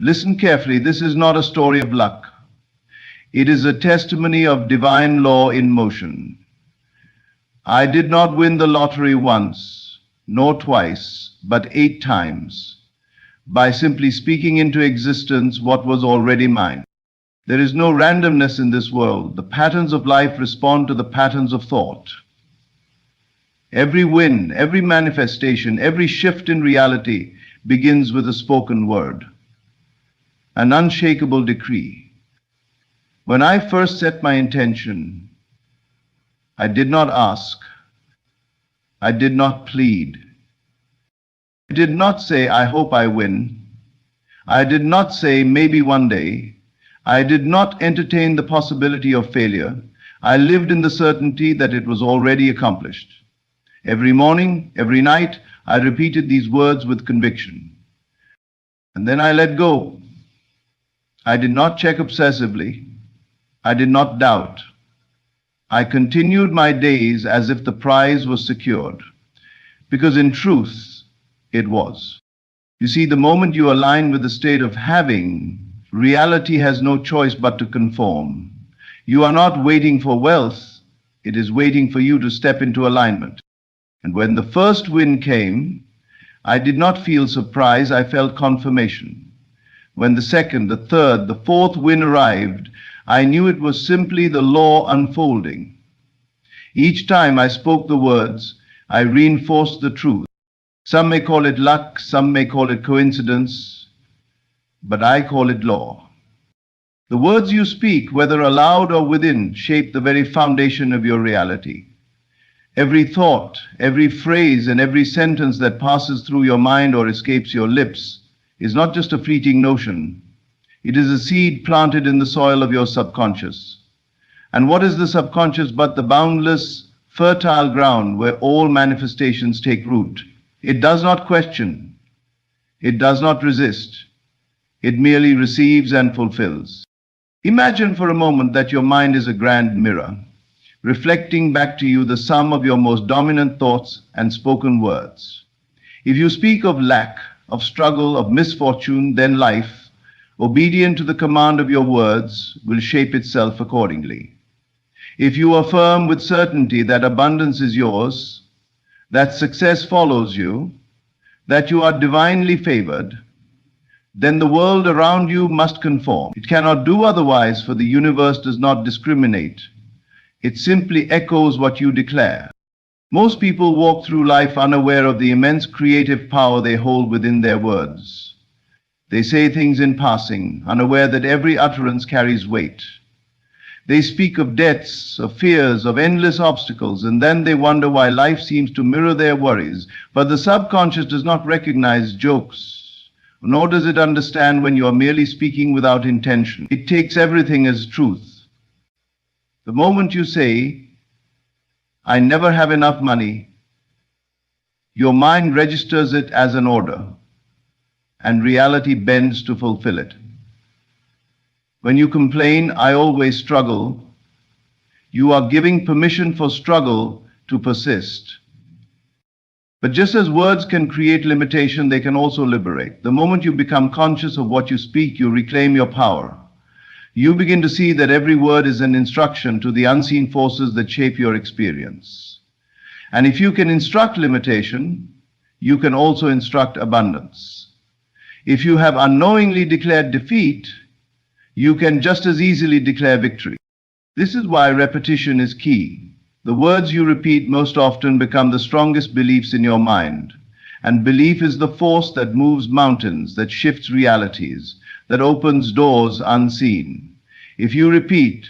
Listen carefully, this is not a story of luck. It is a testimony of divine law in motion. I did not win the lottery once, nor twice, but 8 times, by simply speaking into existence what was already mine. There is no randomness in this world. The patterns of life respond to the patterns of thought. Every win, every manifestation, every shift in reality begins with a spoken word, an unshakable decree. When I first set my intention, I did not ask, I did not plead. I did not say, I hope I win. I did not say, maybe one day. I did not entertain the possibility of failure. I lived in the certainty that it was already accomplished. Every morning, every night, I repeated these words with conviction. And then I let go. I did not check obsessively. I did not doubt. I continued my days as if the prize was secured, because in truth, it was. You see, the moment you align with the state of having, reality has no choice but to conform. You are not waiting for wealth, it is waiting for you to step into alignment. And when the first win came, I did not feel surprise, I felt confirmation. When the second, the third, the fourth win arrived, I knew it was simply the law unfolding. Each time I spoke the words, I reinforced the truth. Some may call it luck, some may call it coincidence, but I call it law. The words you speak, whether aloud or within, shape the very foundation of your reality. Every thought, every phrase, and every sentence that passes through your mind or escapes your lips is not just a fleeting notion. It is a seed planted in the soil of your subconscious. And what is the subconscious but the boundless, fertile ground where all manifestations take root? It does not question. It does not resist. It merely receives and fulfills. Imagine for a moment that your mind is a grand mirror, reflecting back to you the sum of your most dominant thoughts and spoken words. If you speak of lack, of struggle, of misfortune, then life, obedient to the command of your words, will shape itself accordingly. If you affirm with certainty that abundance is yours, that success follows you, that you are divinely favored, then the world around you must conform. It cannot do otherwise, for the universe does not discriminate. It simply echoes what you declare. Most people walk through life unaware of the immense creative power they hold within their words. They say things in passing, unaware that every utterance carries weight. They speak of debts, of fears, of endless obstacles, and then they wonder why life seems to mirror their worries. But the subconscious does not recognize jokes, nor does it understand when you are merely speaking without intention. It takes everything as truth. The moment you say, I never have enough money, your mind registers it as an order, and reality bends to fulfill it. When you complain, I always struggle, you are giving permission for struggle to persist. But just as words can create limitation, they can also liberate. The moment you become conscious of what you speak, you reclaim your power. You begin to see that every word is an instruction to the unseen forces that shape your experience. And if you can instruct limitation, you can also instruct abundance. If you have unknowingly declared defeat, you can just as easily declare victory. This is why repetition is key. The words you repeat most often become the strongest beliefs in your mind. And belief is the force that moves mountains, that shifts realities, that opens doors unseen. If you repeat,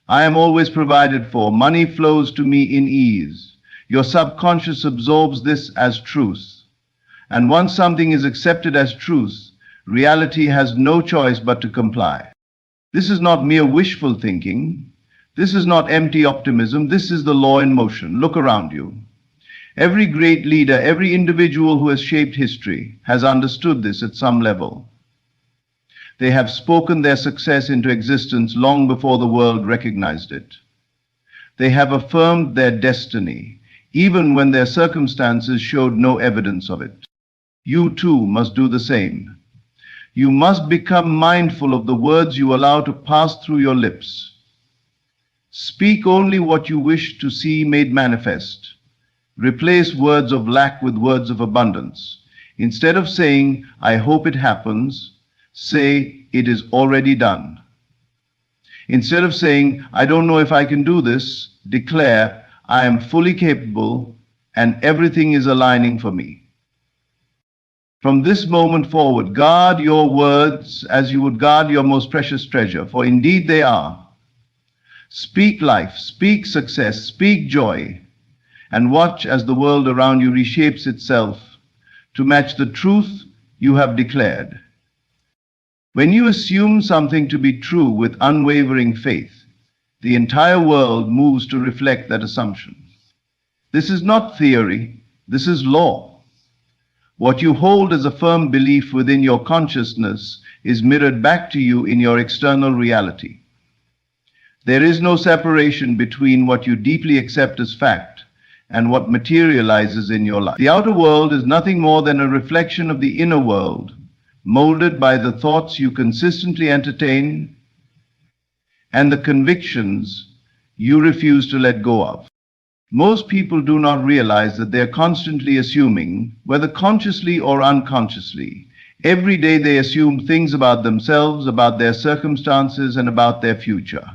I am always provided for, money flows to me in ease, your subconscious absorbs this as truth. And once something is accepted as truth, reality has no choice but to comply. This is not mere wishful thinking. This is not empty optimism. This is the law in motion. Look around you. Every great leader, every individual who has shaped history has understood this at some level. They have spoken their success into existence long before the world recognized it. They have affirmed their destiny, even when their circumstances showed no evidence of it. You too must do the same. You must become mindful of the words you allow to pass through your lips. Speak only what you wish to see made manifest. Replace words of lack with words of abundance. Instead of saying, I hope it happens, say, it is already done. Instead of saying, I don't know if I can do this, declare, I am fully capable and everything is aligning for me. From this moment forward, guard your words as you would guard your most precious treasure, for indeed they are. Speak life, speak success, speak joy, and watch as the world around you reshapes itself to match the truth you have declared. When you assume something to be true with unwavering faith, the entire world moves to reflect that assumption. This is not theory, this is law. What you hold as a firm belief within your consciousness is mirrored back to you in your external reality. There is no separation between what you deeply accept as fact and what materializes in your life. The outer world is nothing more than a reflection of the inner world, molded by the thoughts you consistently entertain and the convictions you refuse to let go of. Most people do not realize that they are constantly assuming, whether consciously or unconsciously. Every day they assume things about themselves, about their circumstances, and about their future.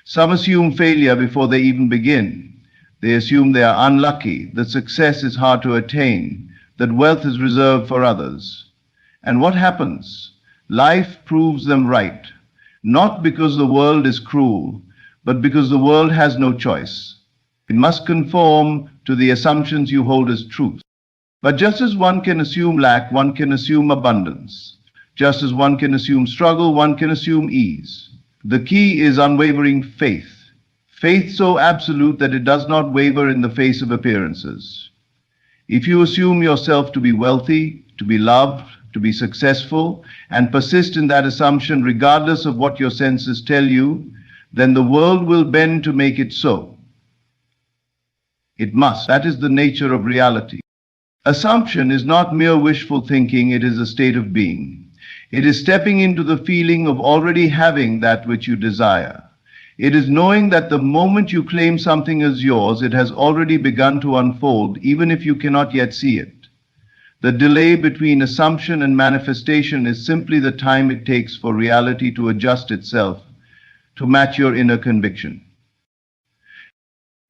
Some assume failure before they even begin. They assume they are unlucky, that success is hard to attain, that wealth is reserved for others. And what happens? Life proves them right, not because the world is cruel, but because the world has no choice. It must conform to the assumptions you hold as truth. But just as one can assume lack, one can assume abundance. Just as one can assume struggle, one can assume ease. The key is unwavering faith. Faith so absolute that it does not waver in the face of appearances. If you assume yourself to be wealthy, to be loved, to be successful, and persist in that assumption regardless of what your senses tell you, then the world will bend to make it so. It must. That is the nature of reality. Assumption is not mere wishful thinking, it is a state of being. It is stepping into the feeling of already having that which you desire. It is knowing that the moment you claim something as yours, it has already begun to unfold, even if you cannot yet see it. The delay between assumption and manifestation is simply the time it takes for reality to adjust itself to match your inner conviction.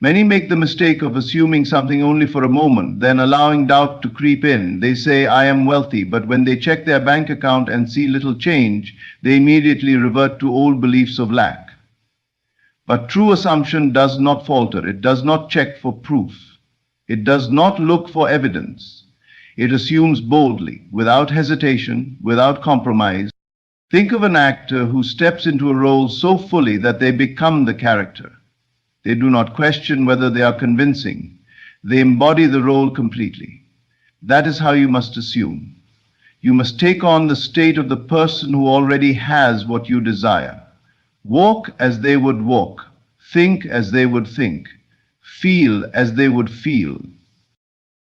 Many make the mistake of assuming something only for a moment, then allowing doubt to creep in. They say, I am wealthy, but when they check their bank account and see little change, they immediately revert to old beliefs of lack. But true assumption does not falter. It does not check for proof. It does not look for evidence. It assumes boldly, without hesitation, without compromise. Think of an actor who steps into a role so fully that they become the character. They do not question whether they are convincing. They embody the role completely. That is how you must assume. You must take on the state of the person who already has what you desire. Walk as they would walk. Think as they would think. Feel as they would feel.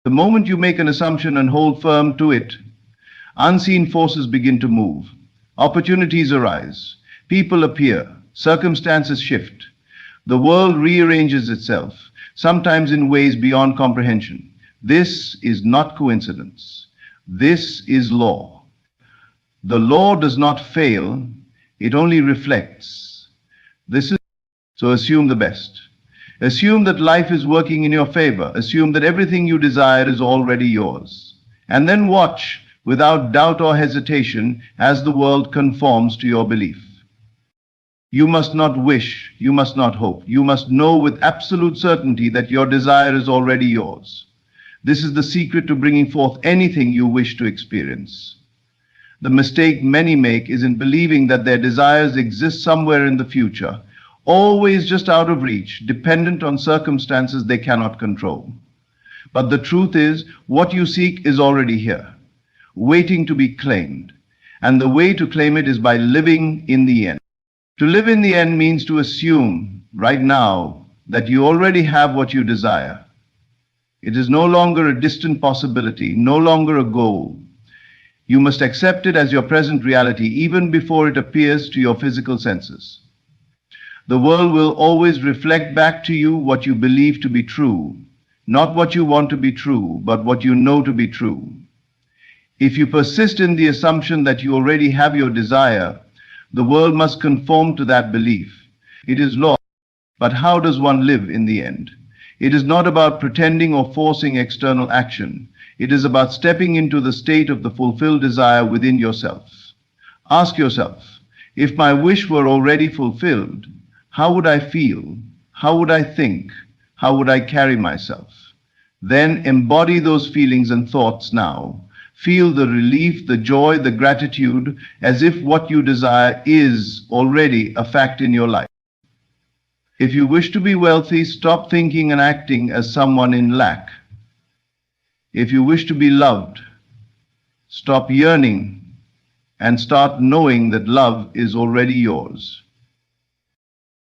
The moment you make an assumption and hold firm to it, unseen forces begin to move. Opportunities arise. People appear. Circumstances shift. The world rearranges itself, sometimes in ways beyond comprehension. This is not coincidence. This is law. The law does not fail, it only reflects. So assume the best. Assume that life is working in your favor. Assume that everything you desire is already yours. And then watch, without doubt or hesitation, as the world conforms to your belief. You must not wish, you must not hope. You must know with absolute certainty that your desire is already yours. This is the secret to bringing forth anything you wish to experience. The mistake many make is in believing that their desires exist somewhere in the future, always just out of reach, dependent on circumstances they cannot control. But the truth is, what you seek is already here, waiting to be claimed. And the way to claim it is by living in the end. To live in the end means to assume right now that you already have what you desire. It is no longer a distant possibility, no longer a goal. You must accept it as your present reality even before it appears to your physical senses. The world will always reflect back to you what you believe to be true, not what you want to be true, but what you know to be true. If you persist in the assumption that you already have your desire, the world must conform to that belief. It is law. But how does one live in the end? It is not about pretending or forcing external action. It is about stepping into the state of the fulfilled desire within yourself. Ask yourself, if my wish were already fulfilled, how would I feel? How would I think? How would I carry myself? Then embody those feelings and thoughts now. Feel the relief, the joy, the gratitude, as if what you desire is already a fact in your life. If you wish to be wealthy, stop thinking and acting as someone in lack. If you wish to be loved, stop yearning and start knowing that love is already yours.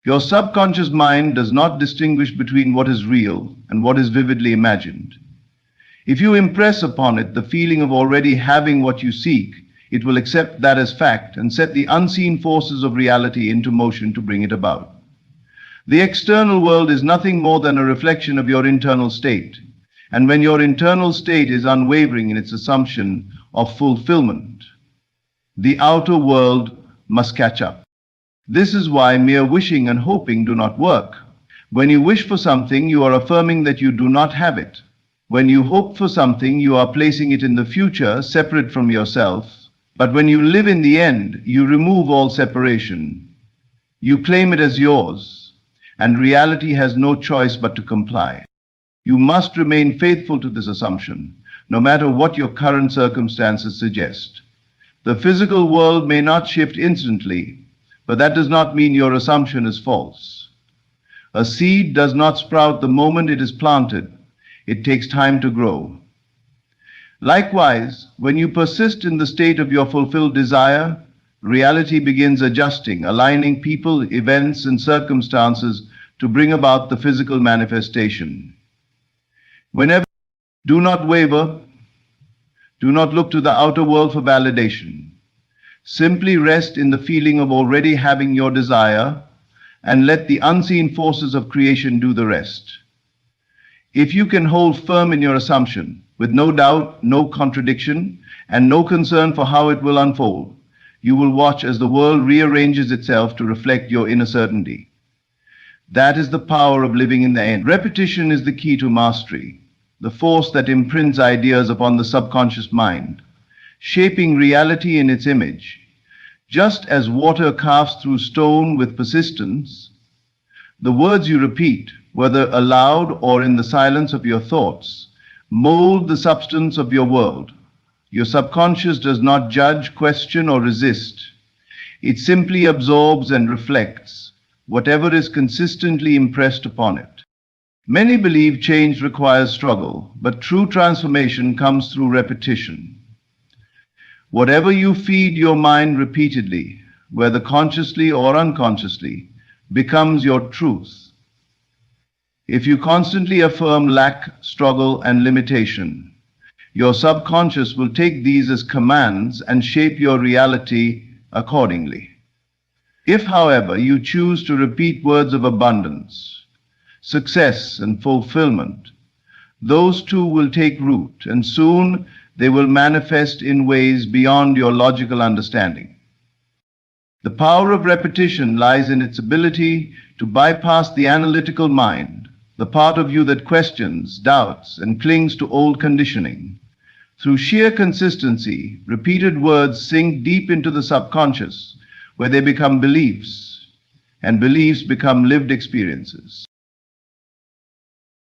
Your subconscious mind does not distinguish between what is real and what is vividly imagined. If you impress upon it the feeling of already having what you seek, it will accept that as fact and set the unseen forces of reality into motion to bring it about. The external world is nothing more than a reflection of your internal state. And when your internal state is unwavering in its assumption of fulfillment, the outer world must catch up. This is why mere wishing and hoping do not work. When you wish for something, you are affirming that you do not have it. When you hope for something, you are placing it in the future, separate from yourself. But when you live in the end, you remove all separation. You claim it as yours, and reality has no choice but to comply. You must remain faithful to this assumption, no matter what your current circumstances suggest. The physical world may not shift instantly, but that does not mean your assumption is false. A seed does not sprout the moment it is planted. It takes time to grow. Likewise, when you persist in the state of your fulfilled desire, reality begins adjusting, aligning people, events, and circumstances to bring about the physical manifestation. Whenever, do not waver, do not look to the outer world for validation. Simply rest in the feeling of already having your desire and let the unseen forces of creation do the rest. If you can hold firm in your assumption, with no doubt, no contradiction, and no concern for how it will unfold, you will watch as the world rearranges itself to reflect your inner certainty. That is the power of living in the end. Repetition is the key to mastery, the force that imprints ideas upon the subconscious mind, shaping reality in its image. Just as water carves through stone with persistence, the words you repeat, whether aloud or in the silence of your thoughts, mold the substance of your world. Your subconscious does not judge, question, or resist. It simply absorbs and reflects whatever is consistently impressed upon it. Many believe change requires struggle, but true transformation comes through repetition. Whatever you feed your mind repeatedly, whether consciously or unconsciously, becomes your truth. If you constantly affirm lack, struggle, and limitation, your subconscious will take these as commands and shape your reality accordingly. If, however, you choose to repeat words of abundance, success, and fulfillment, those too will take root, and soon they will manifest in ways beyond your logical understanding. The power of repetition lies in its ability to bypass the analytical mind, the part of you that questions, doubts, and clings to old conditioning. Through sheer consistency, repeated words sink deep into the subconscious, where they become beliefs, and beliefs become lived experiences.